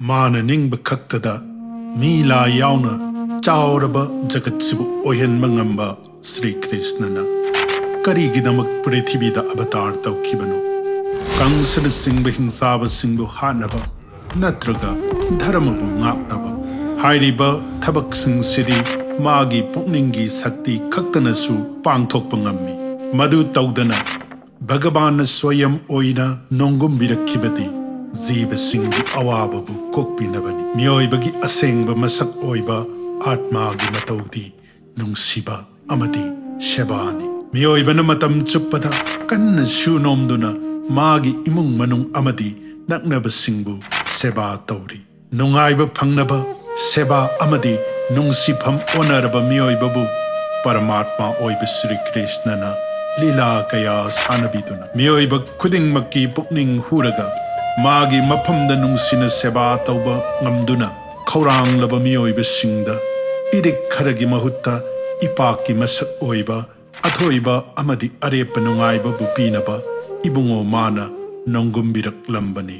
ꯃꯥꯅ ꯅꯤꯡꯕ ꯈꯛꯇꯗ ꯃꯤ ꯂꯥꯏ ꯌꯥꯎꯅ ꯆꯥꯎꯔꯕ ꯖꯒꯠꯁꯤꯕꯨ ꯑꯣꯏꯍꯟꯕ ꯉꯝꯕ ꯁ꯭ꯔꯤ ꯀ꯭ꯔꯤꯁꯅꯅ ꯀꯔꯤꯒꯤꯗꯃꯛ ꯄ꯭ꯔꯤꯊꯤꯕꯤꯗ ꯑꯕꯇꯥꯔ ꯇꯧꯈꯤꯕꯅꯣ? ꯀꯪꯁꯅ ꯆꯤꯡꯕ ꯍꯤꯡꯆꯥꯕꯁꯤꯡꯕꯨ ꯍꯥꯠꯅꯕ ꯅꯠꯇ꯭ꯔꯒ ꯙꯔꯃꯕꯨ ꯉꯥꯛꯅꯕ? ꯍꯥꯏꯔꯤꯕ ꯊꯕꯛꯁꯤꯡꯁꯤꯗꯤ ꯃꯥꯒꯤ ꯄꯨꯛꯅꯤꯡꯒꯤ ꯁꯛꯇꯤ ꯈꯛꯇꯅꯁꯨ ꯄꯥꯡꯊꯣꯛꯄ ꯉꯝꯃꯤ꯫ ꯃꯗꯨ ꯇꯧꯗꯅ ꯚꯒꯕꯥꯟꯅ ꯁ꯭ꯋꯌꯝ ꯑꯣꯏꯅ ꯅꯣꯡꯒꯨꯝꯕꯤꯔꯛꯈꯤꯕꯗꯤ ꯖꯤꯕꯁꯤꯡꯒꯤ ꯑꯋꯥꯕꯕꯨ ꯀꯣꯛꯄꯤꯅꯕꯅꯤ꯫ ꯃꯤꯑꯣꯏꯕꯒꯤ ꯑꯁꯦꯡꯕ ꯃꯁꯛ ꯑꯣꯏꯕ आत्मागी मतौदी नुंगसिबा अमदी सेबानी। मियोइबना मतम चुप्पदा कन्न सुनोमदुना मागी इमुंग मनुंग अमदी नक्नबसिंगबु सेबा तौरी। नुंगाइबा फंगनबा सेबा अमदी नुंगसिफम ओनरबा मियोइबबु परमात्मा ओइबा श्री कृष्णना लीला कया सानबिदुना मियोइबा खुदिंगमक्की पुक्निंग हुरगा मागी मफमदा नुंगसिना सेबा तौबा ngamduna खौरांगलबा मियोइबसिंगदा इरिक खरगी महुत्ता इपाकी मसक ओइबा अथोइबा अमदी अरेप नुंगाइबा बुपीनबा इबुंगो माना नोंगुम्बिरक लंबनी।